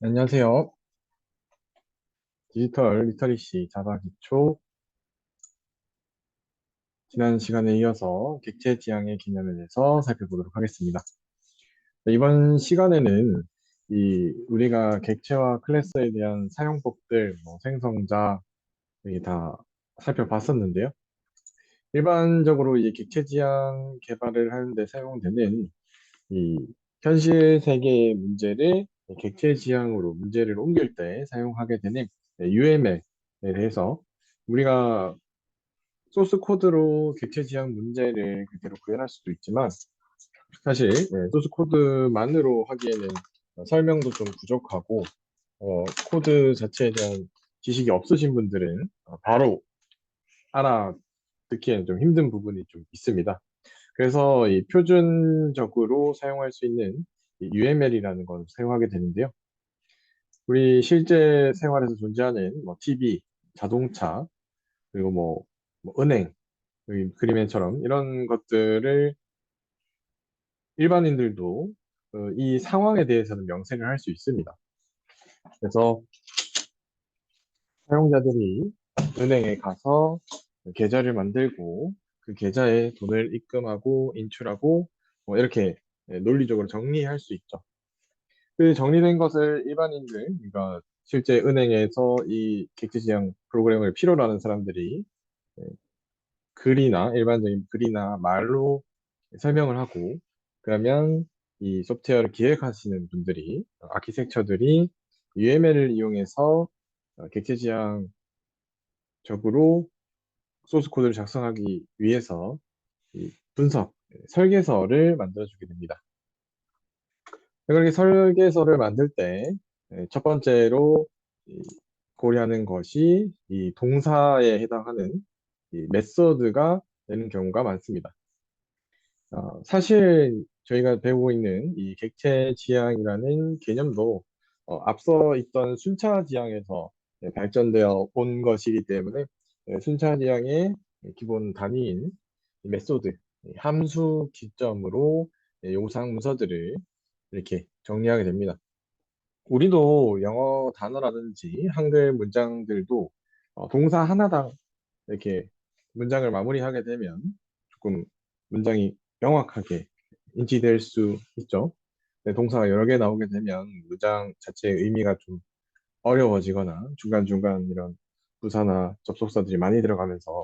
안녕하세요. 디지털 리터리시 자바 기초 지난 시간에 이어서 객체 지향의 개념에 대해서 살펴보도록 하겠습니다. 이번 시간에는 우리가 객체와 클래스에 대한 사용법들, 생성자 여기 다 살펴봤었는데요. 일반적으로 이 객체 지향 개발을 하는데 사용되는 이 현실 세계의 문제를 객체 지향으로 문제를 옮길 때 사용하게 되는 UML에 대해서 우리가 소스 코드로 객체 지향 문제를 그대로 구현할 수도 있지만 사실 소스 코드만으로 하기에는 설명도 좀 부족하고 코드 자체에 대한 지식이 없으신 분들은 바로 알아듣기에는 좀 힘든 부분이 좀 있습니다. 그래서 이 표준적으로 사용할 수 있는 UML이라는 걸 사용하게 되는데요. 우리 실제 생활에서 존재하는 TV, 자동차, 그리고 은행, 여기 그림에처럼 이런 것들을 일반인들도 이 상황에 대해서는 명세를 할 수 있습니다. 그래서 사용자들이 은행에 가서 계좌를 만들고 그 계좌에 돈을 입금하고 인출하고 이렇게 논리적으로 정리할 수 있죠. 그 정리된 것을 일반인들, 그러니까 실제 은행에서 이 객지지향 프로그램을 필요로 하는 사람들이 예, 글이나 일반적인 글이나 말로 설명을 하고 그러면 이 소프트웨어를 기획하시는 분들이 아키텍처들이 UML을 이용해서 객체지향적으로 소스 코드를 작성하기 위해서 이 분석 설계서를 만들어주게 됩니다. 그렇게 설계서를 만들 때 첫 번째로 이 고려하는 것이 이 동사에 해당하는 이 메소드가 되는 경우가 많습니다. 사실 저희가 배우고 있는 이 객체 지향이라는 개념도 앞서 있던 순차 지향에서 발전되어 온 것이기 때문에 순차 지향의 기본 단위인 이 메소드, 이 함수 기점으로 요상 문서들을 이렇게 정리하게 됩니다. 우리도 영어 단어라든지 한글 문장들도 동사 하나당 이렇게 문장을 마무리하게 되면 조금 문장이 명확하게 인지될 수 있죠. 동사가 여러 개 나오게 되면 문장 자체의 의미가 좀 어려워지거나 중간중간 이런 부사나 접속사들이 많이 들어가면서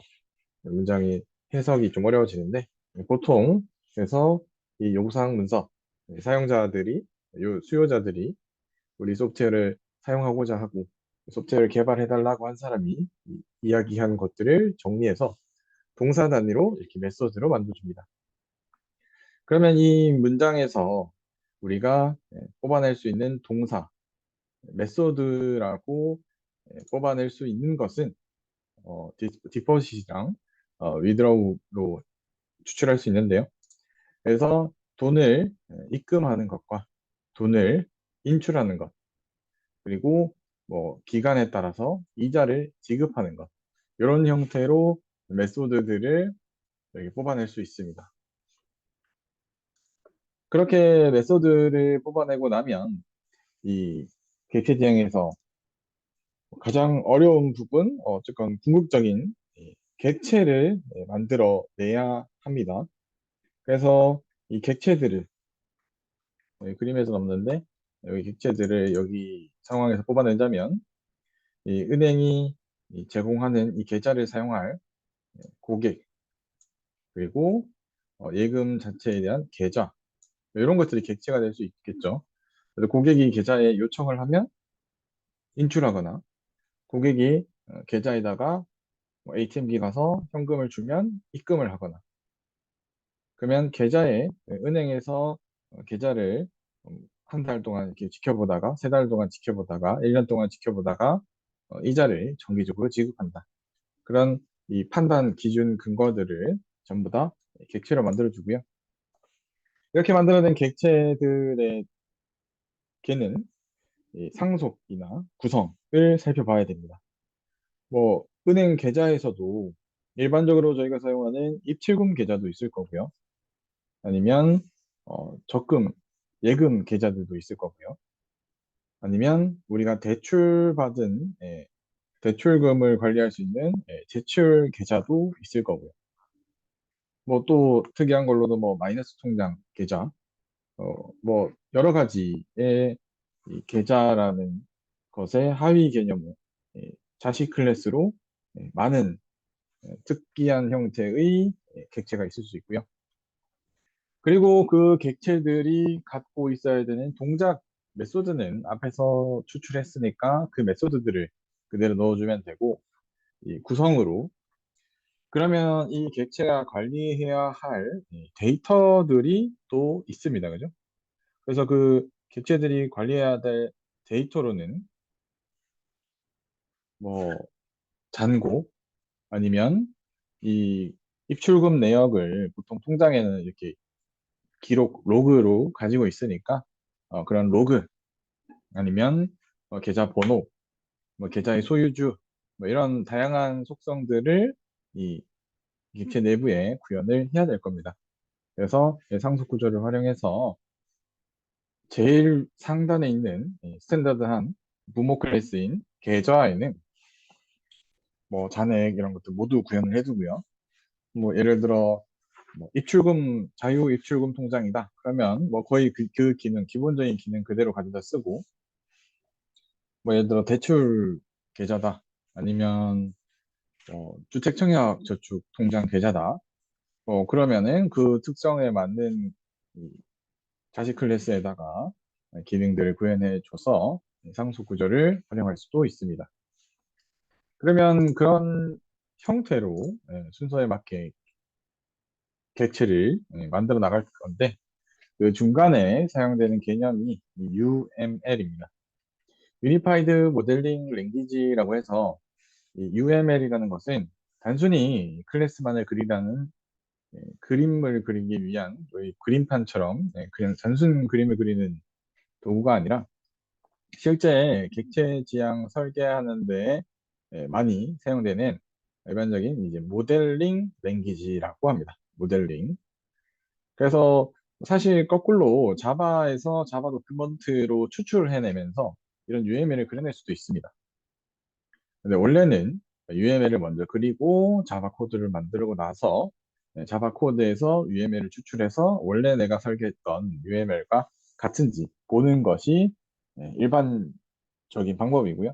문장이 해석이 좀 어려워지는데 보통 그래서 이 요구사항 문서 사용자들이 수요자들이 우리 소프트웨어를 사용하고자 하고 소프트웨어를 개발해달라고 한 사람이 이야기한 것들을 정리해서 동사 단위로 이렇게 메소드로 만들어줍니다. 그러면 이 문장에서 우리가 뽑아낼 수 있는 동사, 메소드라고 뽑아낼 수 있는 것은 디포짓이랑 위드로우로 추출할 수 있는데요. 그래서 돈을 입금하는 것과 돈을 인출하는 것, 그리고 기간에 따라서 이자를 지급하는 것, 이런 형태로 메소드들을 여기 뽑아낼 수 있습니다. 그렇게 메소드를 뽑아내고 나면 이 객체 지향에서 가장 어려운 부분, 어쨌건 궁극적인 이 객체를 만들어 내야 합니다. 그래서 이 객체들을 여기 그림에서 없는데 여기 객체들을 여기 상황에서 뽑아내자면 이 은행이 제공하는 이 계좌를 사용할 고객 그리고 예금 자체에 대한 계좌 이런 것들이 객체가 될 수 있겠죠. 그래서 고객이 계좌에 요청을 하면 인출하거나 고객이 계좌에다가 ATM기 가서 현금을 주면 입금을 하거나 그러면 계좌에 은행에서 계좌를 한 달 동안 이렇게 지켜보다가 세 달 동안 지켜보다가 1년 동안 지켜보다가 이자를 정기적으로 지급한다. 그런 이 판단 기준 근거들을 전부 다 객체로 만들어주고요. 이렇게 만들어낸 객체들의 개는 이 상속이나 구성을 살펴봐야 됩니다. 은행 계좌에서도 일반적으로 저희가 사용하는 입출금 계좌도 있을 거고요. 아니면 적금, 예금 계좌들도 있을 거고요. 아니면 우리가 대출받은 대출금을 관리할 수 있는 제출 계좌도 있을 거고요. 뭐 또 특이한 걸로도 뭐 마이너스 통장 계좌, 뭐 여러 가지의 이 계좌라는 것의 하위 개념을 자식 클래스로 많은 특이한 형태의 객체가 있을 수 있고요. 그리고 그 객체들이 갖고 있어야 되는 동작 메소드는 앞에서 추출했으니까 그 메소드들을 그대로 넣어주면 되고, 이 구성으로 그러면 이 객체가 관리해야 할 데이터들이 또 있습니다. 그죠? 그래서 그 객체들이 관리해야 될 데이터로는 뭐 잔고 아니면 이 입출금 내역을 보통 통장에는 이렇게 기록 로그로 가지고 있으니까 그런 로그 아니면 계좌 번호, 뭐 계좌의 소유주 뭐 이런 다양한 속성들을 이 객체 내부에 구현을 해야 될 겁니다. 그래서 상속 구조를 활용해서 제일 상단에 있는 이 스탠다드한 부모 클래스인 계좌에는 뭐 잔액 이런 것들 모두 구현을 해두고요. 뭐 예를 들어 뭐 입출금 자유 입출금 통장이다. 그러면 뭐 거의 그 기능 기본적인 기능 그대로 가져다 쓰고, 뭐 예를 들어 대출 계좌다. 아니면 주택 청약 저축 통장 계좌다. 그러면은 그 특성에 맞는 이 자식 클래스에다가 기능들을 구현해 줘서 상속 구조를 활용할 수도 있습니다. 그러면 그런 형태로 순서에 맞게 객체를 만들어 나갈 건데, 그 중간에 사용되는 개념이 UML입니다. 유니파이드 모델링 랭귀지라고 해서 이 UML이라는 것은 단순히 클래스만을 그리라는 그림을 그리기 위한 저희 그림판처럼 그냥 단순 그림을 그리는 도구가 아니라 실제 객체 지향 설계하는 데 많이 사용되는 일반적인 이제 모델링 랭귀지라고 합니다. 모델링. 그래서 사실 거꾸로 자바에서 자바 도큐먼트로 추출해내면서 이런 UML을 그려낼 수도 있습니다. 근데 원래는 UML을 먼저 그리고 자바 코드를 만들고 나서 자바 코드에서 UML을 추출해서 원래 내가 설계했던 UML과 같은지 보는 것이 일반적인 방법이고요.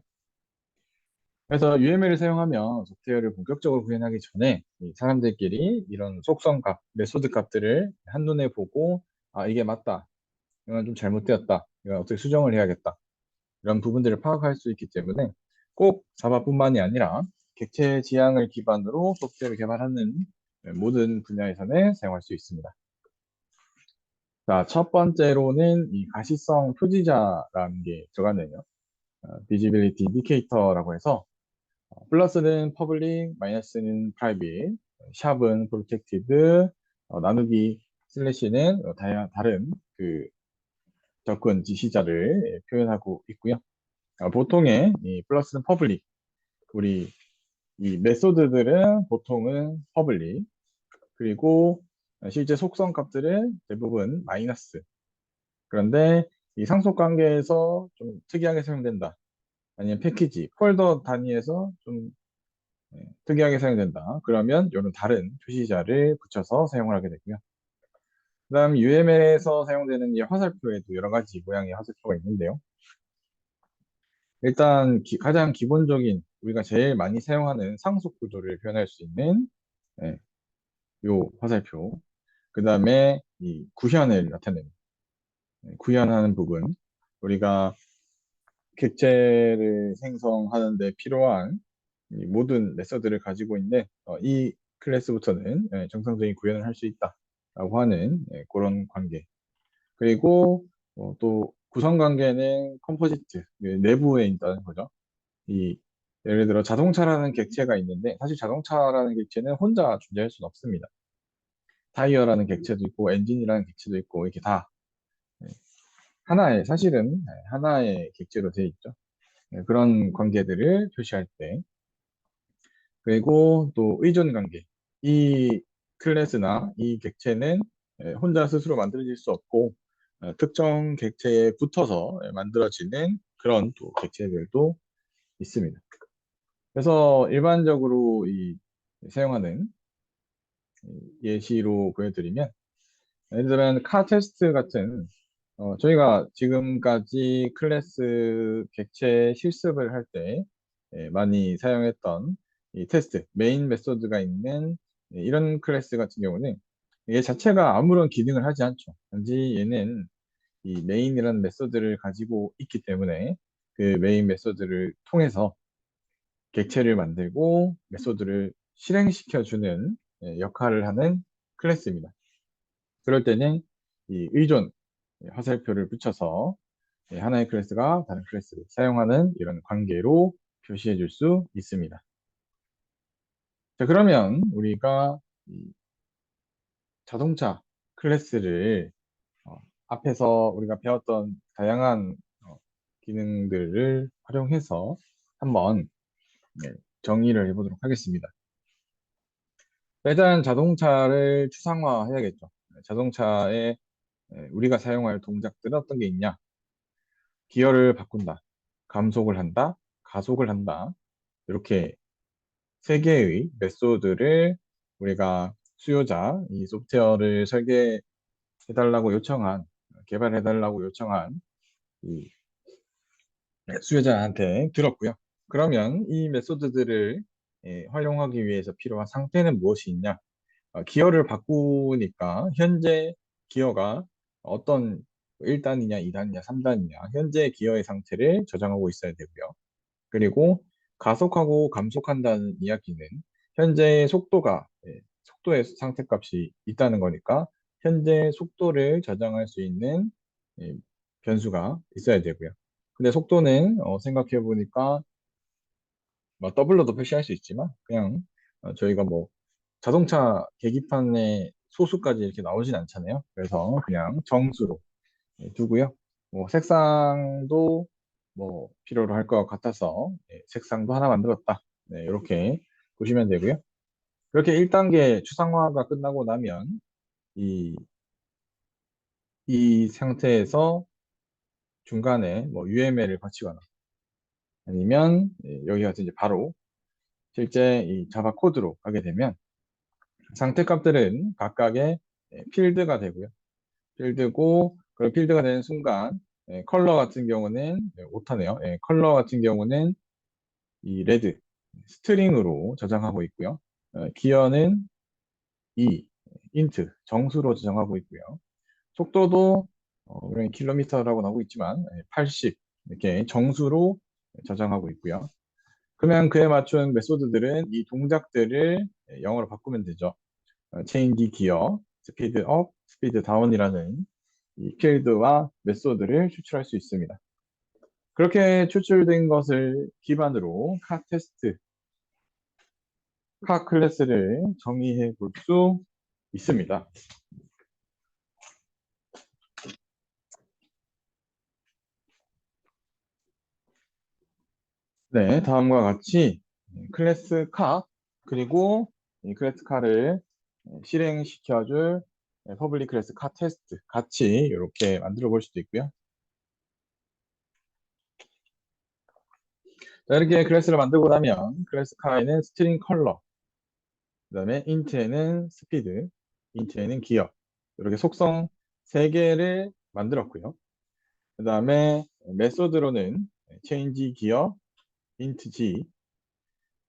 그래서 UML을 사용하면 소프트웨어를 본격적으로 구현하기 전에 이 사람들끼리 이런 속성 값, 메소드 값들을 한눈에 보고 아, 이게 맞다. 이건 좀 잘못되었다. 이건 어떻게 수정을 해야겠다. 이런 부분들을 파악할 수 있기 때문에 꼭 자바뿐만이 아니라 객체 지향을 기반으로 소프트웨어를 개발하는 모든 분야에서는 사용할 수 있습니다. 자, 첫 번째로는 이 가시성 표지자라는 게 들어가네요. Visibility Indicator라고 해서 플러스는 퍼블릭, 마이너스는 프라이빗, 샵은 프로텍티드, 나누기 슬래시는 다른 그 접근 지시자를 표현하고 있고요. 보통의 이 플러스는 퍼블릭, 우리 이 메소드들은 보통은 퍼블릭, 그리고 실제 속성 값들은 대부분 마이너스. 그런데 이 상속 관계에서 좀 특이하게 사용된다. 아니면 패키지, 폴더 단위에서 좀 특이하게 사용된다. 그러면 이런 다른 표시자를 붙여서 사용을 하게 되고요. 그다음 UML에서 사용되는 이 화살표에도 여러 가지 모양의 화살표가 있는데요. 일단 가장 기본적인 우리가 제일 많이 사용하는 상속 구조를 표현할 수 있는 예, 요 화살표. 그다음에 이 구현을 나타내는 구현하는 부분. 우리가 객체를 생성하는 데 필요한 이 모든 메서드를 가지고 있는 이 클래스부터는 정상적인 구현을 할 수 있다라고 하는 그런 관계. 그리고 또 구성 관계는 컴포지트 내부에 있다는 거죠. 이 예를 들어 자동차라는 객체가 있는데 사실 자동차라는 객체는 혼자 존재할 수는 없습니다. 타이어라는 객체도 있고 엔진이라는 객체도 있고 이렇게 다 하나의 사실은 하나의 객체로 되어 있죠. 그런 관계들을 표시할 때 그리고 또 의존 관계. 이 클래스나 이 객체는 혼자 스스로 만들어질 수 없고 특정 객체에 붙어서 만들어지는 그런 또 객체들도 있습니다. 그래서 일반적으로 사용하는 예시로 보여드리면, 예를 들면 카 테스트 같은 저희가 지금까지 클래스 객체 실습을 할 때 많이 사용했던 이 테스트, 메인 메소드가 있는 이런 클래스 같은 경우는 얘 자체가 아무런 기능을 하지 않죠. 단지 얘는 이 메인이라는 메소드를 가지고 있기 때문에 그 메인 메소드를 통해서 객체를 만들고 메소드를 실행시켜주는 역할을 하는 클래스입니다. 그럴 때는 이 의존 화살표를 붙여서 하나의 클래스가 다른 클래스를 사용하는 이런 관계로 표시해 줄 수 있습니다. 자, 그러면 우리가 이 자동차 클래스를 앞에서 우리가 배웠던 다양한 기능들을 활용해서 한번 정의를 해보도록 하겠습니다. 일단 자동차를 추상화해야겠죠. 자동차에 우리가 사용할 동작들은 어떤 게 있냐? 기어를 바꾼다, 감속을 한다, 가속을 한다. 이렇게 세 개의 메소드를 우리가 수요자, 이 소프트웨어를 설계해달라고 요청한, 개발해달라고 요청한 이 수요자한테 들었고요. 그러면 이 메소드들을 활용하기 위해서 필요한 상태는 무엇이 있냐? 기어를 바꾸니까 현재 기어가 어떤 1단이냐, 2단이냐, 3단이냐 현재 기어의 상태를 저장하고 있어야 되고요. 그리고 가속하고 감속한다는 이야기는 현재의 속도의 상태값이 있다는 거니까 현재 속도를 저장할 수 있는 예, 변수가 있어야 되고요. 근데 속도는 생각해 보니까 뭐 더블로도 표시할 수 있지만 그냥 저희가 뭐 자동차 계기판에 소수까지 이렇게 나오진 않잖아요. 그래서 그냥 정수로 두고요. 뭐 색상도 뭐 필요로 할 것 같아서 색상도 하나 만들었다. 네, 이렇게 보시면 되고요. 그렇게 1단계 추상화가 끝나고 나면 이, 이 상태에서 중간에 뭐 UML을 거치거나 아니면 여기 가서 이제 바로 실제 이 자바 코드로 가게 되면 상태 값들은 각각의 필드가 되고요. 필드고, 그 필드가 되는 순간, 컬러 같은 경우는, 오타네요. 컬러 같은 경우는 이 레드, 스트링으로 저장하고 있고요. 기어는 E, 인트, 정수로 저장하고 있고요. 속도도, 우리 킬로미터라고 나오고 있지만, 80, 이렇게 정수로 저장하고 있고요. 그러면 그에 맞춘 메소드들은 이 동작들을 영어로 바꾸면 되죠. 체인지 기어, 스피드 업, 스피드 다운이라는 이 필드와 메소드를 추출할 수 있습니다. 그렇게 추출된 것을 기반으로 카 테스트, 카 클래스를 정의해 볼 수 있습니다. 네, 다음과 같이 클래스 카 그리고 이 클래스 카를 실행시켜줄 퍼블릭 클래스 카 테스트 같이 이렇게 만들어 볼 수도 있고요. 자, 이렇게 클래스를 만들고 나면 클래스 카에는 스트링 컬러, 그 다음에 인트에는 스피드, 인트에는 기어 이렇게 속성 3개를 만들었고요. 그 다음에 메소드로는 change 기어, int g,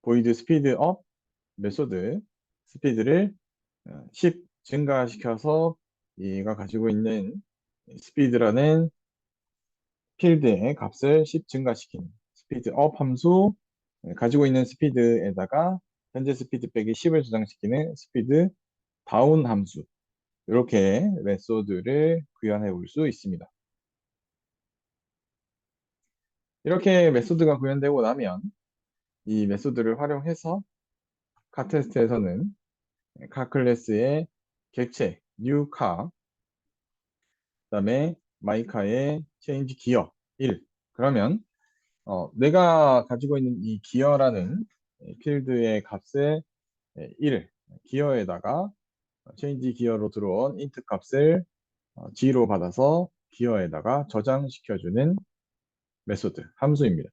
void speed up 메소드 스피드를 10 증가시켜서 얘가 가지고 있는 스피드라는 필드의 값을 10 증가시키는 스피드 업 함수 가지고 있는 스피드에다가 현재 스피드 빼기 10을 저장시키는 스피드 다운 함수 이렇게 메소드를 구현해 볼 수 있습니다. 이렇게 메소드가 구현되고 나면 이 메소드를 활용해서 카 테스트에서는 카 클래스의 객체 new car 그다음에 마이카의 change 기어 1 그러면 내가 가지고 있는 이 기어라는 필드의 값을 1 기어에다가 change 기어로 들어온 int 값을 G로 받아서 기어에다가 저장시켜주는 메소드, 함수입니다.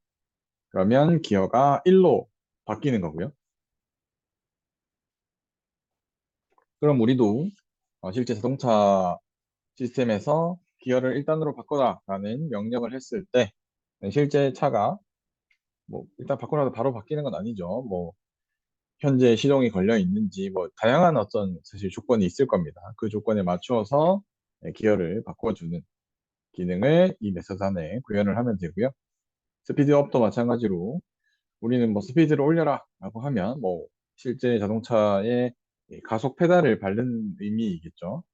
그러면 기어가 1로 바뀌는 거고요. 그럼 우리도 실제 자동차 시스템에서 기어를 1단으로 바꿔라라는 명령을 했을 때 실제 차가 뭐 일단 바꿔라도 바로 바뀌는 건 아니죠. 뭐 현재 시동이 걸려 있는지 뭐 다양한 어떤 사실 조건이 있을 겁니다. 그 조건에 맞추어서 기어를 바꿔주는 기능을 이 메서드 안에 구현을 하면 되고요. 스피드업도 마찬가지로 우리는 뭐 스피드를 올려라 라고 하면 뭐 실제 자동차의 이 가속 페달을 밟는 의미이겠죠.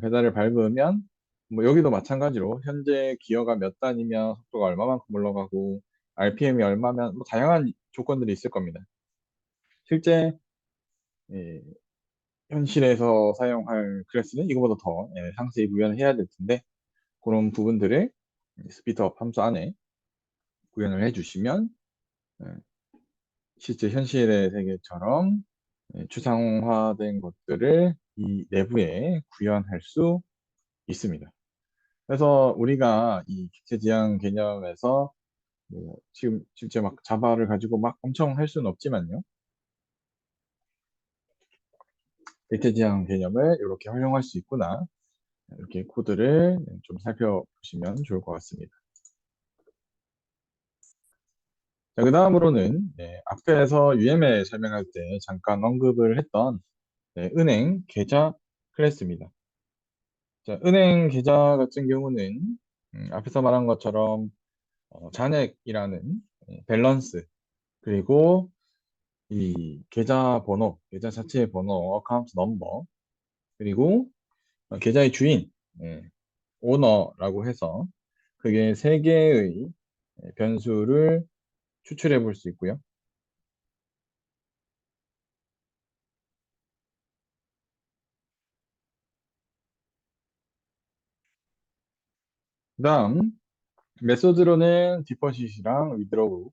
페달을 밟으면 뭐 여기도 마찬가지로 현재 기어가 몇 단이면 속도가 얼마만큼 올라가고 RPM이 얼마면 뭐 다양한 조건들이 있을 겁니다. 실제 예, 현실에서 사용할 클래스는 이거보다 더 상세히 구현을 해야 될 텐데 그런 부분들을 스피드업 함수 안에 구현을 해주시면 예, 실제 현실의 세계처럼 추상화된 것들을 이 내부에 구현할 수 있습니다. 그래서 우리가 이 객체 지향 개념에서 뭐 지금 실제 막 자바를 가지고 막 엄청 할 수는 없지만요. 객체 지향 개념을 이렇게 활용할 수 있구나. 이렇게 코드를 좀 살펴보시면 좋을 것 같습니다. 자, 그 다음으로는 앞에서 UML 설명할 때 잠깐 언급을 했던 은행 계좌 클래스입니다. 자, 은행 계좌 같은 경우는 앞에서 말한 것처럼 잔액이라는 밸런스 그리고 이 계좌 번호, 계좌 자체의 번호, 어카운트 넘버 그리고 계좌의 주인, 오너라고 해서 그게 세 개의 변수를 추출해 볼 수 있고요. 그다음 메소드로는 디포짓이랑 위드로우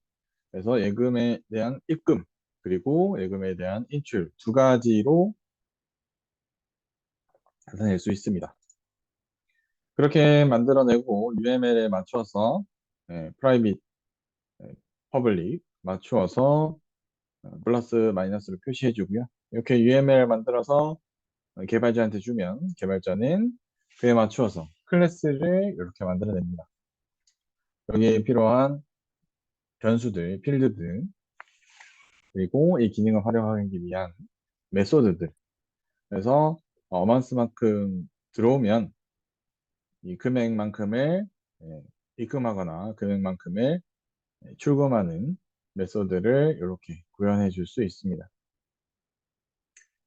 그래서 예금에 대한 입금 그리고 예금에 대한 인출 두 가지로 나타낼 수 있습니다. 그렇게 만들어내고 UML에 맞춰서 프라이빗, 퍼블릭 맞추어서 플러스 마이너스를 표시해 주고요. 이렇게 UML 만들어서 개발자한테 주면 개발자는 그에 맞추어서 클래스를 이렇게 만들어냅니다. 여기에 필요한 변수들, 필드들 그리고 이 기능을 활용하기 위한 메소드들 그래서 어만스만큼 들어오면 이 금액만큼을 입금하거나 금액만큼을 출금하는 메소드를 이렇게 구현해 줄 수 있습니다.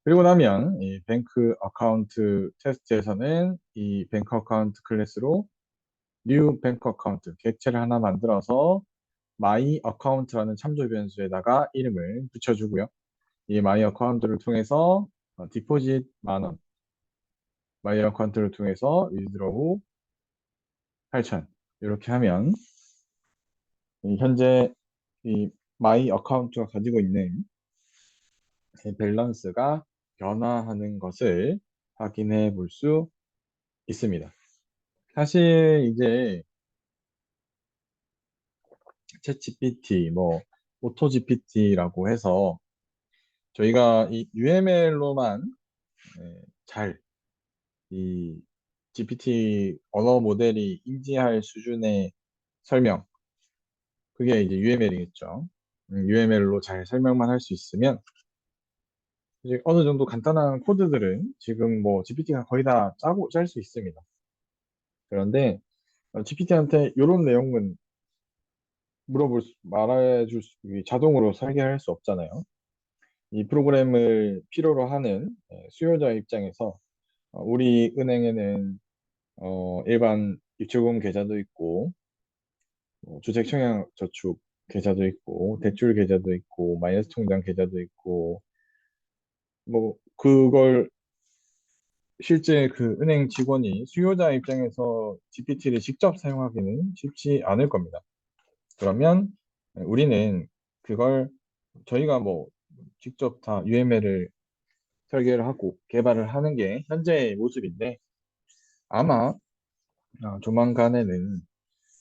그리고 나면 이 뱅크 어카운트 테스트에서는 이 뱅크 어카운트 클래스로 new 뱅크 어카운트 객체를 하나 만들어서 my account라는 참조 변수에다가 이름을 붙여주고요. 이 my account를 통해서 디포짓 만 원, my account를 통해서 withdraw 8천 이렇게 하면 현재 이 my account가 가지고 있는 밸런스가 변화하는 것을 확인해 볼 수 있습니다. 사실 이제 챗 GPT, 뭐 오토 GPT라고 해서 저희가 이 UML로만 잘 이 GPT 언어 모델이 인지할 수준의 설명, 그게 이제 UML이겠죠. UML로 잘 설명만 할 수 있으면 이제 어느 정도 간단한 코드들은 지금 뭐 GPT가 거의 다 짜고 짤 수 있습니다. 그런데 GPT한테 이런 내용은 말해줄 수, 자동으로 설계할 수 없잖아요. 이 프로그램을 필요로 하는 수요자 입장에서 우리 은행에는 일반 입출금 계좌도 있고 주택 청약 저축 계좌도 있고 대출 계좌도 있고 마이너스 통장 계좌도 있고 뭐 그걸 실제 그 은행 직원이 수요자 입장에서 GPT를 직접 사용하기는 쉽지 않을 겁니다. 그러면 우리는 그걸 저희가 뭐 직접 다 UML을 설계를 하고 개발을 하는 게 현재의 모습인데 아마 조만간에는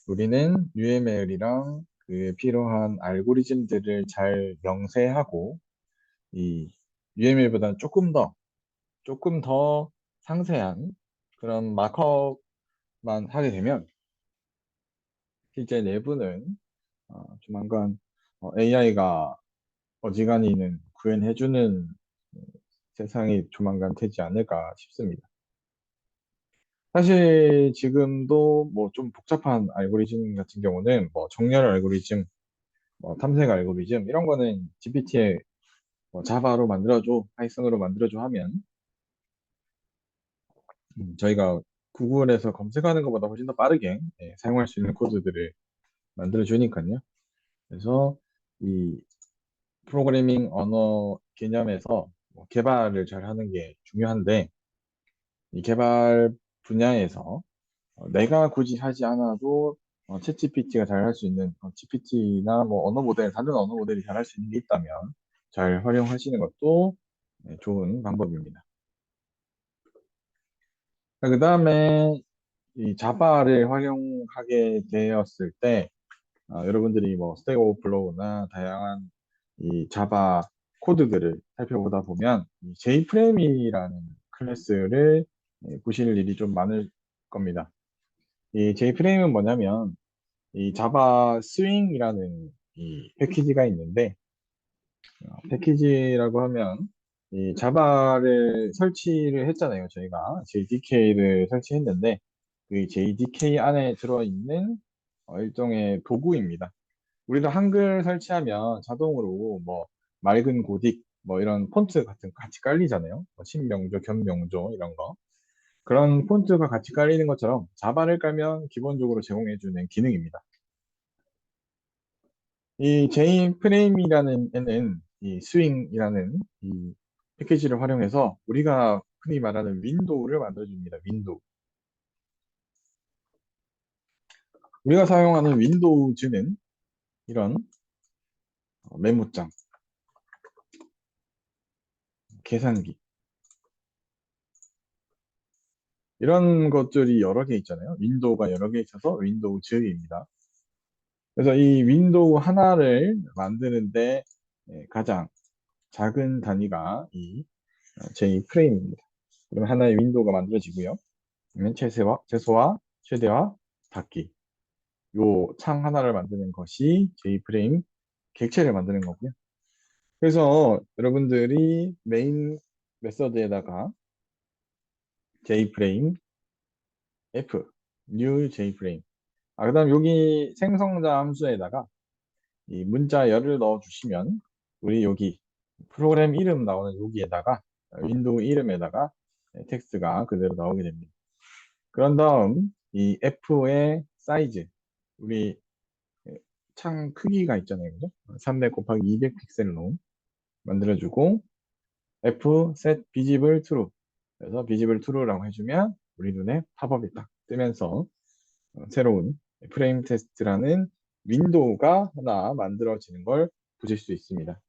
우리는 UML이랑 그에 필요한 알고리즘들을 잘 명세하고 이 UML보다는 조금 더 상세한 그런 마크업만 하게 되면 실제 내부는 조만간 AI가 어지간히는 구현해주는 세상이 조만간 되지 않을까 싶습니다. 사실 지금도 뭐 좀 복잡한 알고리즘 같은 경우는 뭐 정렬 알고리즘, 뭐 탐색 알고리즘 이런 거는 GPT에 뭐 자바로 만들어줘, 파이썬으로 만들어줘 하면 저희가 구글에서 검색하는 것보다 훨씬 더 빠르게 사용할 수 있는 코드들을 만들어 주니까요. 그래서 이 프로그래밍 언어 개념에서 뭐 개발을 잘 하는 게 중요한데 이 개발 분야에서 내가 굳이 하지 않아도 챗GPT가 잘 할 수 있는 GPT나 뭐 언어 모델, 다른 언어 모델이 잘 할 수 있는 게 있다면 잘 활용하시는 것도 좋은 방법입니다. 그 다음에 이 자바를 활용하게 되었을 때 여러분들이 뭐 스택 오버플로우나 다양한 이 자바 코드들을 살펴보다 보면 이 JFrame이라는 클래스를 보실 일이 좀 많을 겁니다. 이 JFrame은 뭐냐면 이 자바 스윙이라는 이 패키지가 있는데 패키지라고 하면 이 자바를 설치를 했잖아요. 저희가 JDK를 설치했는데 그 JDK 안에 들어있는 일종의 도구입니다. 우리도 한글 설치하면 자동으로 뭐 맑은 고딕 뭐 이런 폰트 같은 거 같이 깔리잖아요. 뭐 신명조, 견명조 이런 거. 그런 폰트가 같이 깔리는 것처럼 자바를 깔면 기본적으로 제공해주는 기능입니다. 이 J프레임이라는 애는 이 스윙이라는 이 패키지를 활용해서 우리가 흔히 말하는 윈도우를 만들어줍니다. 윈도우. 우리가 사용하는 윈도우즈는 이런 메모장, 계산기 이런 것들이 여러 개 있잖아요. 윈도우가 여러 개 있어서 윈도우즈입니다. 그래서 이 윈도우 하나를 만드는데 가장 작은 단위가 이 J프레임입니다. 그럼 하나의 윈도우가 만들어지고요. 그러면 최소화, 최대화, 닫기. 요 창 하나를 만드는 것이 J프레임 객체를 만드는 거고요. 그래서 여러분들이 메인 메서드에다가 J프레임 F, new J프레임. 그다음 여기 생성자 함수에다가 이 문자 열을 넣어 주시면 우리 여기 프로그램 이름 나오는 여기에다가 윈도우 이름에다가 텍스트가 그대로 나오게 됩니다. 그런 다음 이 F의 사이즈 우리 창 크기가 있잖아요. 그죠? 300 곱하기 200 픽셀로 만들어주고 F set visible true 그래서 visible true라고 해주면 우리 눈에 팝업이 딱 뜨면서 새로운 프레임 테스트라는 윈도우가 하나 만들어지는 걸 보실 수 있습니다.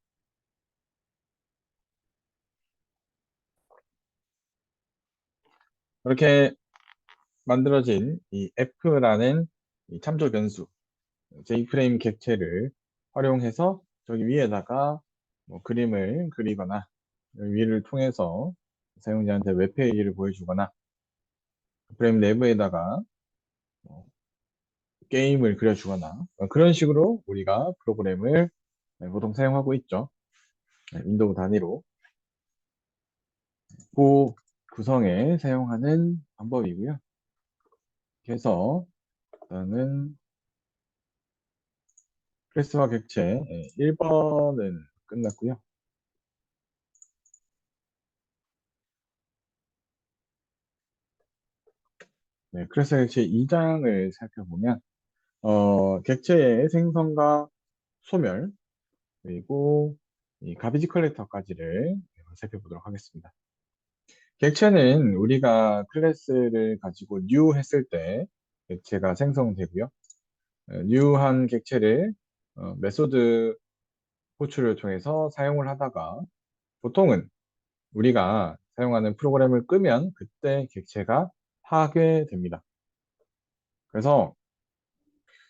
이렇게 만들어진 이 F라는 이 참조 변수 J프레임 객체를 활용해서 저기 위에다가 뭐 그림을 그리거나 위를 통해서 사용자한테 웹페이지를 보여주거나 프레임 내부에다가 뭐 게임을 그려주거나 그런 식으로 우리가 프로그램을 보통 사용하고 있죠. 윈도우 단위로 그 구성에 사용하는 방법이고요. 그래서 저는 클래스와 객체 1번은 끝났고요. 네, 클래스 객체 2장을 살펴보면 객체의 생성과 소멸 그리고 이 가비지 컬렉터까지를 살펴보도록 하겠습니다. 객체는 우리가 클래스를 가지고 new 했을 때 객체가 생성되고요. new한 객체를 메소드 호출을 통해서 사용을 하다가 보통은 우리가 사용하는 프로그램을 끄면 그때 객체가 파괴됩니다. 그래서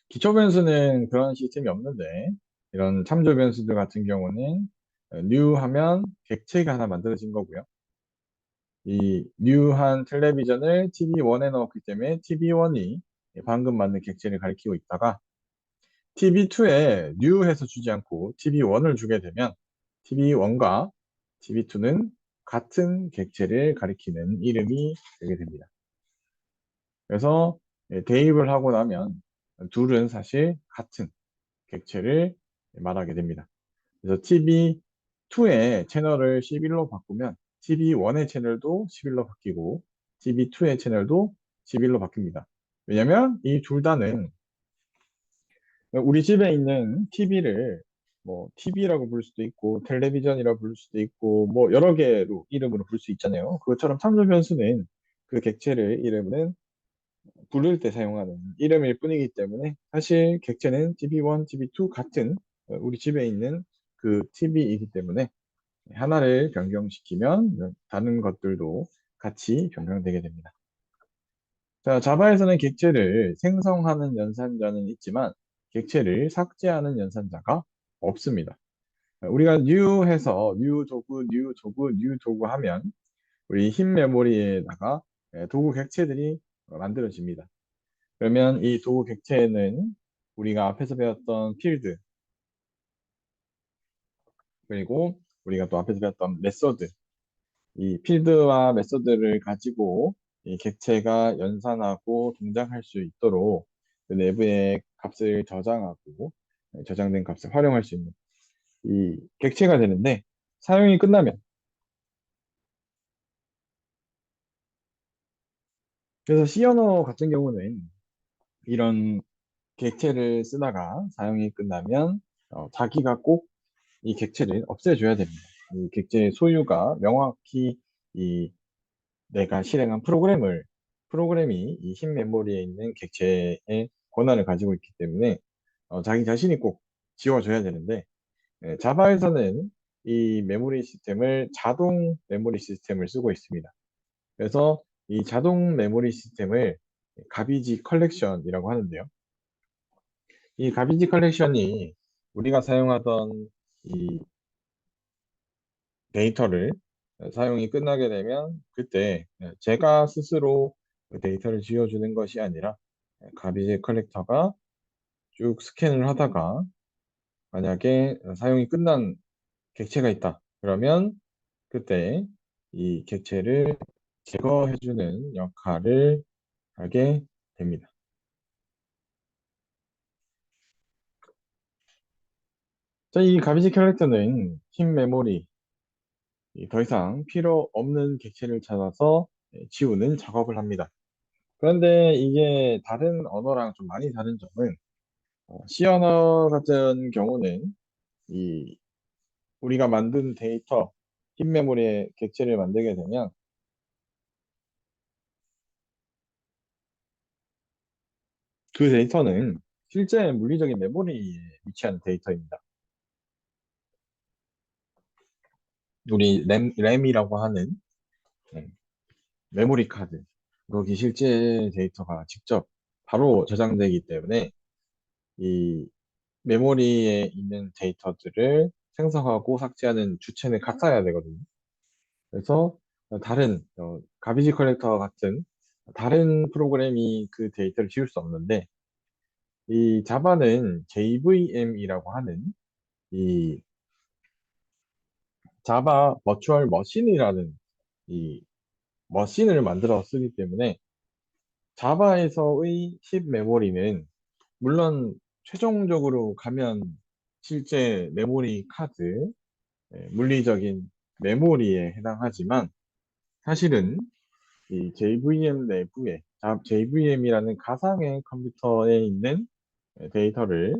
기초 변수는 그런 시스템이 없는데 이런 참조 변수들 같은 경우는 new 하면 객체가 하나 만들어진 거고요. 이 new한 텔레비전을 TV1에 넣었기 때문에 TV1이 방금 만든 객체를 가리키고 있다가 TV2에 new해서 주지 않고 TV1을 주게 되면 TV1과 TV2는 같은 객체를 가리키는 이름이 되게 됩니다. 그래서 대입을 하고 나면 둘은 사실 같은 객체를 말하게 됩니다. 그래서 TV2의 채널을 11로 바꾸면 TV1의 채널도 11로 바뀌고 TV2의 채널도 11로 바뀝니다. 왜냐면 이 둘 다는 우리 집에 있는 TV를 뭐 TV라고 부를 수도 있고 텔레비전이라고 부를 수도 있고 뭐 여러 개로 이름으로 부를 수 있잖아요. 그것처럼 참조 변수는 그 객체를 이름은 부를 때 사용하는 이름일 뿐이기 때문에 사실 객체는 TV1, TV2 같은 우리 집에 있는 그 TV이기 때문에 하나를 변경시키면 다른 것들도 같이 변경되게 됩니다. 자, 자바에서는 객체를 생성하는 연산자는 있지만 객체를 삭제하는 연산자가 없습니다. 우리가 new 해서 new 도구, new 도구, new 도구 하면 우리 흰 메모리에다가 도구 객체들이 만들어집니다. 그러면 이 도구 객체는 우리가 앞에서 배웠던 필드, 그리고 우리가 또 앞에서 배웠던 메서드, 이 필드와 메서드를 가지고 이 객체가 연산하고 동작할 수 있도록 그 내부의 값을 저장하고 저장된 값을 활용할 수 있는 이 객체가 되는데 사용이 끝나면 그래서 C 언어 같은 경우는 이런 객체를 쓰다가 사용이 끝나면 자기가 꼭 이 객체를 없애줘야 됩니다. 이 객체의 소유가 명확히 이 내가 실행한 프로그램이 이 흰 메모리에 있는 객체의 권한을 가지고 있기 때문에 자기 자신이 꼭 지워줘야 되는데 자바에서는 이 메모리 시스템을 자동 메모리 시스템을 쓰고 있습니다. 그래서 이 자동 메모리 시스템을 가비지 컬렉션이라고 하는데요. 이 가비지 컬렉션이 우리가 사용하던 이 데이터를 사용이 끝나게 되면 그때 제가 스스로 그 데이터를 지워주는 것이 아니라 가비지 컬렉터가 쭉 스캔을 하다가 만약에 사용이 끝난 객체가 있다. 그러면 그때 이 객체를 제거해주는 역할을 하게 됩니다. 자, 이 가비지 컬렉터는 흰 메모리, 더 이상 필요 없는 객체를 찾아서 지우는 작업을 합니다. 그런데 이게 다른 언어랑 좀 많이 다른 점은 C 언어 같은 경우는 이 우리가 만든 데이터, 흰 메모리의 객체를 만들게 되면 그 데이터는 실제 물리적인 메모리에 위치한 데이터입니다. 우리 램이라고 하는 네, 메모리 카드, 거기 실제 데이터가 직접 바로 저장되기 때문에 이 메모리에 있는 데이터들을 생성하고 삭제하는 주체는 같아야 되거든요. 그래서 다른 가비지 컬렉터 같은 다른 프로그램이 그 데이터를 지울 수 없는데 이 자바는 JVM이라고 하는 이 자바 버추얼 머신이라는 이 머신을 만들어 쓰기 때문에 자바에서의 힙 메모리는 물론 최종적으로 가면 실제 메모리 카드, 물리적인 메모리에 해당하지만 사실은 이 JVM 내부에 JVM이라는 가상의 컴퓨터에 있는 데이터를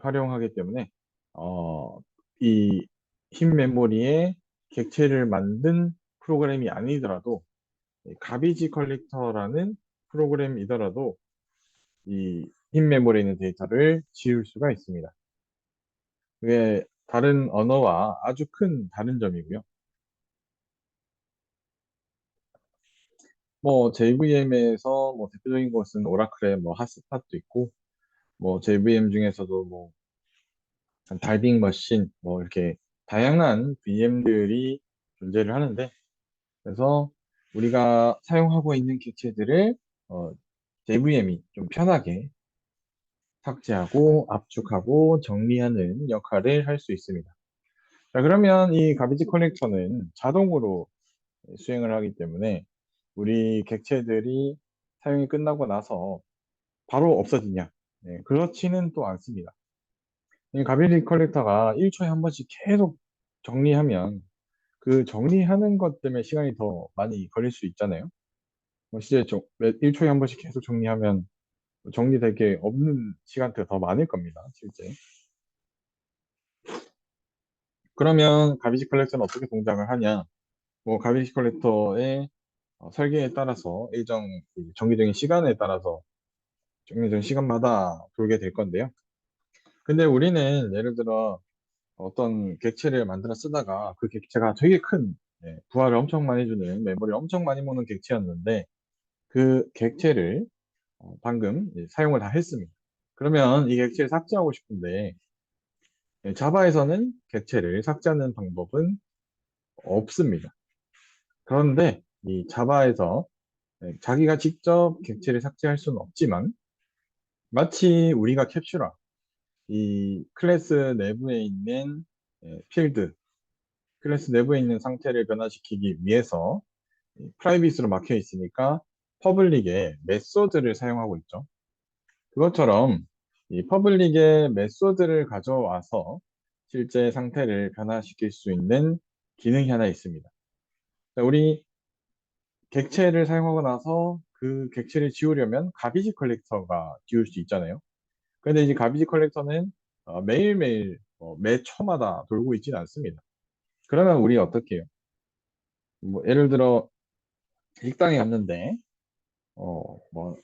활용하기 때문에 어, 이 흰 메모리에 객체를 만든 프로그램이 아니더라도 가비지 컬렉터라는 프로그램이더라도 이 흰 메모리에 있는 데이터를 지울 수가 있습니다. 그게 다른 언어와 아주 큰 다른 점이고요. 뭐 JVM에서 뭐 대표적인 것은 오라클의 뭐 핫스팟도 있고 뭐 JVM 중에서도 뭐 다이빙 머신, 뭐 이렇게 다양한 VM들이 존재를 하는데, 그래서 우리가 사용하고 있는 객체들을 JVM이 좀 편하게 삭제하고 압축하고 정리하는 역할을 할 수 있습니다. 자, 그러면 이 가비지 컬렉터는 자동으로 수행을 하기 때문에 우리 객체들이 사용이 끝나고 나서 바로 없어지냐? 네, 그렇지는 또 않습니다. 이 가비지 컬렉터가 1초에 한 번씩 계속 정리하면 그 정리하는 것 때문에 시간이 더 많이 걸릴 수 있잖아요. 실제 1초에 한 번씩 계속 정리하면 정리될 게 없는 시간대가 더 많을 겁니다, 실제. 그러면 가비지 컬렉터는 어떻게 동작을 하냐? 뭐 가비지 컬렉터의 설계에 따라서 일정 정기적인 시간에 따라서 정기적인 시간마다 돌게 될 건데요. 근데 우리는 예를 들어 어떤 객체를 만들어 쓰다가 그 객체가 되게 큰 부하를 엄청 많이 주는 메모리를 엄청 많이 먹는 객체였는데 그 객체를 방금 사용을 다 했습니다. 그러면 이 객체를 삭제하고 싶은데 자바에서는 객체를 삭제하는 방법은 없습니다. 그런데 이 자바에서 자기가 직접 객체를 삭제할 수는 없지만 마치 우리가 캡슐화 이 클래스 내부에 있는 필드 클래스 내부에 있는 상태를 변화시키기 위해서 프라이빗으로 막혀 있으니까 퍼블릭의 메소드를 사용하고 있죠. 그것처럼 이 퍼블릭의 메소드를 가져와서 실제 상태를 변화시킬 수 있는 기능이 하나 있습니다. 자, 우리 객체를 사용하고 나서 그 객체를 지우려면 가비지 컬렉터가 지울 수 있잖아요. 근데 이제 가비지 컬렉터는 매일매일 매 초마다 돌고 있지는 않습니다. 그러면 우리 어떻게 해요? 뭐 예를 들어 식당에 갔는데 뭐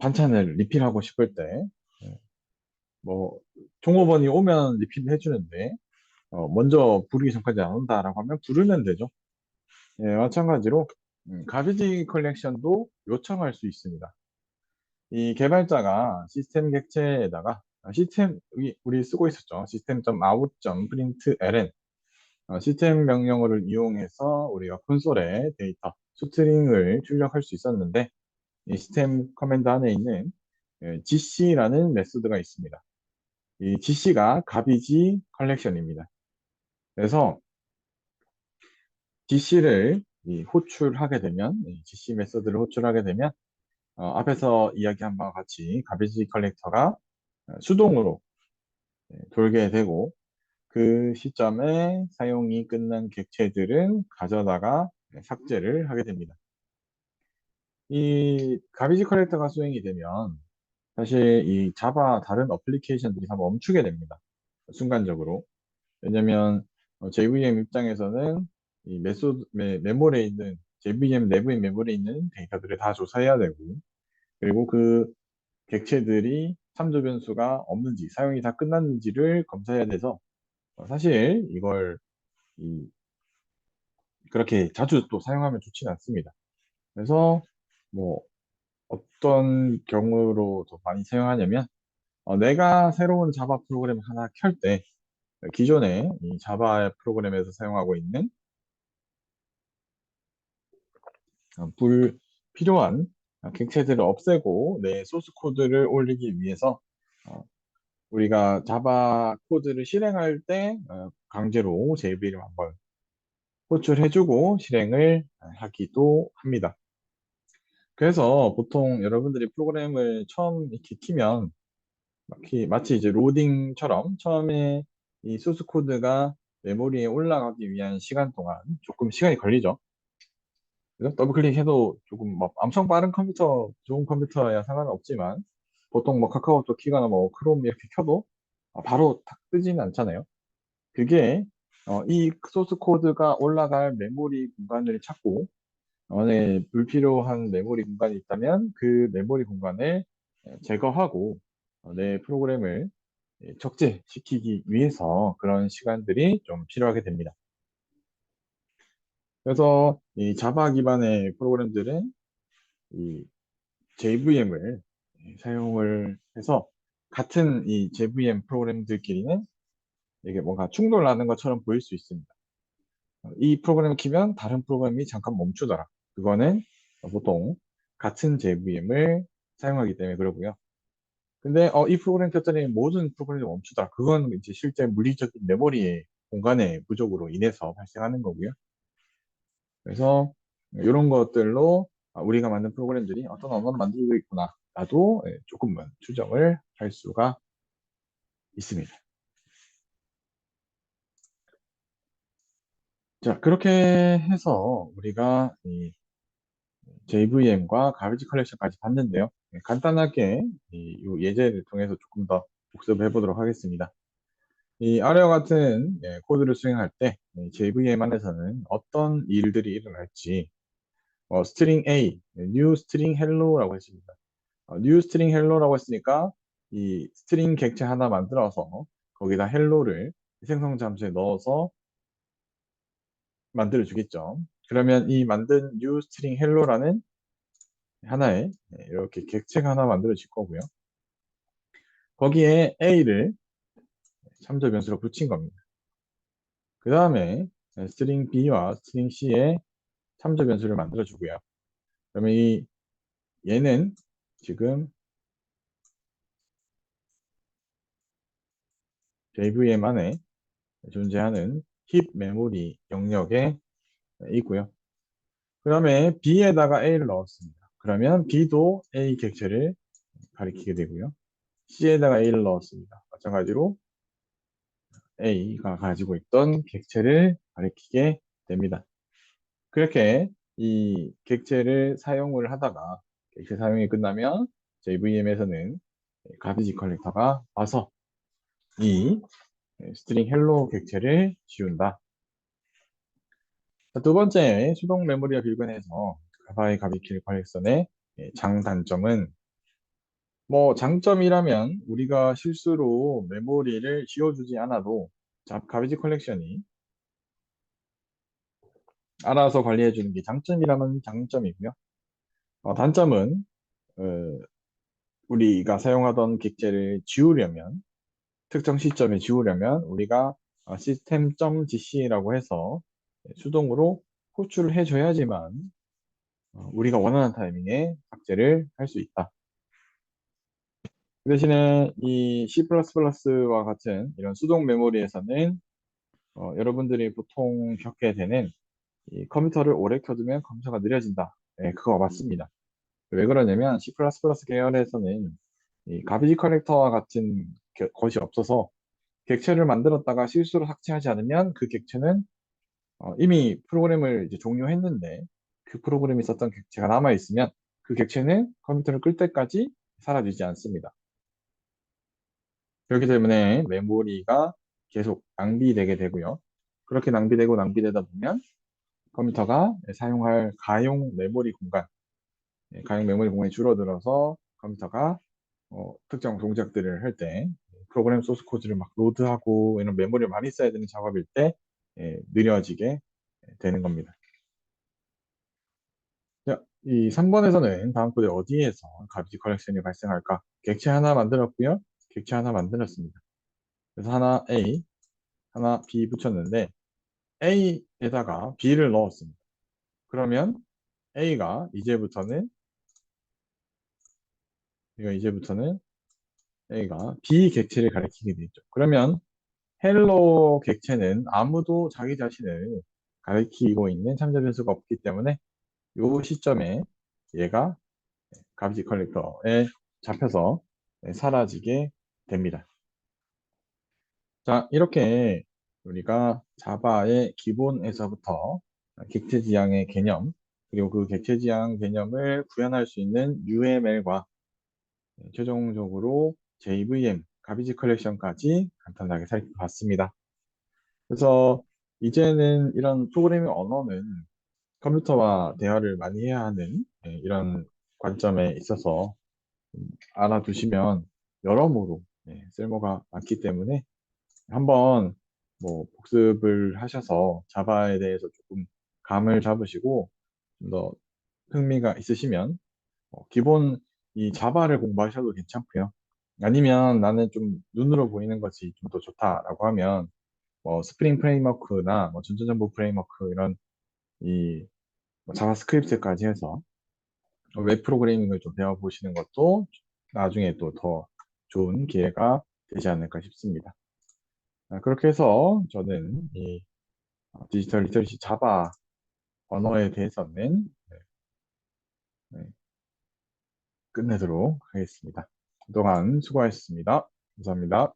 반찬을 리필하고 싶을 때 뭐 종업원이 오면 리필을 해주는데 먼저 부르기 전까지 안 온다라고 하면 부르면 되죠. 예, 마찬가지로 가비지 컬렉션도 요청할 수 있습니다. 이 개발자가 시스템 객체에다가 시스템 우리 쓰고 있었죠. system.out.println 시스템 명령어를 이용해서 우리가 콘솔에 데이터 스트링을 출력할 수 있었는데 이 시스템 커맨드 안에 있는 gc라는 메소드가 있습니다. 이 gc가 가비지 컬렉션입니다. 그래서 gc를 호출하게 되면 gc 메소드를 호출하게 되면 앞에서 이야기한 바와 같이 가비지 컬렉터가 수동으로 돌게 되고 그 시점에 사용이 끝난 객체들은 가져다가 삭제를 하게 됩니다. 이 가비지 컬렉터가 수행이 되면 사실 이 자바 다른 어플리케이션들이 다 멈추게 됩니다. 순간적으로. 왜냐면 JVM 입장에서는 이 메모리에 있는 JVM 내부의 메모리에 있는 데이터들을 다 조사해야 되고 그리고 그 객체들이 참조 변수가 없는지 사용이 다 끝났는지를 검사해야 돼서 사실 이걸 이 그렇게 자주 또 사용하면 좋지는 않습니다. 그래서 뭐 어떤 경우로 더 많이 사용하냐면 내가 새로운 자바 프로그램 하나 켤 때 기존에 이 자바 프로그램에서 사용하고 있는 불필요한 객체들을 없애고 내 소스 코드를 올리기 위해서 어, 우리가 자바 코드를 실행할 때 강제로 JV를 한번 호출해주고 실행을 하기도 합니다. 그래서 보통 여러분들이 프로그램을 처음 이렇게 키면 마치 이제 로딩처럼 처음에 이 소스 코드가 메모리에 올라가기 위한 시간 동안 조금 시간이 걸리죠. 그래서 더블 클릭해도 조금 막 엄청 빠른 컴퓨터, 좋은 컴퓨터야 상관은 없지만 보통 뭐 카카오톡 키거나 뭐 크롬 이렇게 켜도 바로 탁 뜨지는 않잖아요. 그게 이 소스 코드가 올라갈 메모리 공간을 찾고 만약에 불필요한 메모리 공간이 있다면 그 메모리 공간을 제거하고 내 프로그램을 적재시키기 위해서 그런 시간들이 좀 필요하게 됩니다. 그래서 이 자바 기반의 프로그램들은 이 JVM을 사용을 해서 같은 이 JVM 프로그램들끼리는 이게 뭔가 충돌하는 것처럼 보일 수 있습니다. 이 프로그램을 키면 다른 프로그램이 잠깐 멈추더라. 그거는 보통 같은 JVM을 사용하기 때문에 그러고요. 근데 이 프로그램 켰더니 모든 프로그램이 멈추더라. 그건 이제 실제 물리적인 메모리의 공간의 부족으로 인해서 발생하는 거고요. 그래서 이런 것들로 우리가 만든 프로그램들이 어떤 언어를 만들고 있구나. 나도 조금은 추정을 할 수가 있습니다. 자, 그렇게 해서 우리가 이 JVM과 가베지 컬렉션까지 봤는데요. 간단하게 이 예제를 통해서 조금 더 복습을 해보도록 하겠습니다. 이 아래와 같은 코드를 수행할 때 JVM 안에서는 어떤 일들이 일어날지 string A, new string hello라고 했습니다. new string hello라고 했으니까 이 스트링 객체 하나 만들어서 거기다 hello를 생성 잠수에 넣어서 만들어 주겠죠. 그러면 이 만든 new string hello라는 하나의 이렇게 객체가 하나 만들어질 거고요. 거기에 A를 참조 변수로 붙인 겁니다. 그 다음에 string B와 string C에 참조 변수를 만들어 주고요. 그러면 이 얘는 지금 JVM 안에 존재하는 힙 메모리 영역에 있고요. 그 다음에 B에다가 A를 넣었습니다. 그러면 B도 A 객체를 가리키게 되고요. C에다가 A를 넣었습니다. 마찬가지로 A가 가지고 있던 객체를 가리키게 됩니다. 그렇게 이 객체를 사용을 하다가 객체 사용이 끝나면 JVM에서는 가비지 컬렉터가 와서 이 스트링 헬로 객체를 지운다. 자, 두 번째, 수동 메모리와 빌근해서 가바의 가비킬 컬렉션의 장단점은 뭐 장점이라면 우리가 실수로 메모리를 지워주지 않아도 가비지 컬렉션이 알아서 관리해주는 게 장점이라면 장점이고요. 단점은 어, 우리가 사용하던 객체를 지우려면 특정 시점에 지우려면 우리가 system.gc라고 해서 수동으로 호출을 해줘야지만 우리가 원하는 타이밍에 삭제를 할 수 있다. 그 대신에 이 C++와 같은 이런 수동 메모리에서는 여러분들이 보통 겪게 되는 이 컴퓨터를 오래 켜두면 컴퓨터가 느려진다. 네, 그거 맞습니다. 왜 그러냐면 C++ 계열에서는 이 가비지 커넥터와 같은 것이 없어서 객체를 만들었다가 실수로 삭제하지 않으면 그 객체는 이미 프로그램을 이제 종료했는데 그 프로그램이 썼던 객체가 남아있으면 그 객체는 컴퓨터를 끌 때까지 사라지지 않습니다. 그렇기 때문에 메모리가 계속 낭비되게 되고요. 그렇게 낭비되고 낭비되다 보면 컴퓨터가 사용할 가용 메모리 공간이 줄어들어서 컴퓨터가 특정 동작들을 할 때 프로그램 소스 코드를 막 로드하고 이런 메모리를 많이 써야 되는 작업일 때 느려지게 되는 겁니다. 자, 이 3번에서는 다음 코드 어디에서 가비지 컬렉션이 발생할까? 객체 하나 만들었고요. 객체 하나 만들었습니다. 그래서 하나 A, 하나 B 붙였는데 A에다가 B를 넣었습니다. 그러면 이제부터는 A가 B 객체를 가리키게 되죠. 그러면 헬로 객체는 아무도 자기 자신을 가리키고 있는 참조 변수가 없기 때문에 이 시점에 얘가 가비지 컬렉터에 잡혀서 사라지게 됩니다. 자, 이렇게 우리가 자바의 기본에서부터 객체 지향의 개념, 그리고 그 객체 지향 개념을 구현할 수 있는 UML과 최종적으로 JVM, 가비지 컬렉션까지 간단하게 살펴봤습니다. 그래서 이제는 이런 프로그래밍 언어는 컴퓨터와 대화를 많이 해야 하는 이런 관점에 있어서 알아두시면 여러모로 쓸모가 많기 때문에 한번 뭐 복습을 하셔서 자바에 대해서 조금 감을 잡으시고 좀 더 흥미가 있으시면 기본 이 자바를 공부하셔도 괜찮고요. 아니면 나는 좀 눈으로 보이는 것이 좀 더 좋다라고 하면 뭐 스프링 프레임워크나 뭐 전자정보 프레임워크 이런 이 자바스크립트까지 해서 웹 프로그래밍을 좀 배워보시는 것도 나중에 또 더 좋은 기회가 되지 않을까 싶습니다. 그렇게 해서 저는 이 디지털 리터러시 자바 언어에 대해서는 네, 끝내도록 하겠습니다. 그동안 수고하셨습니다. 감사합니다.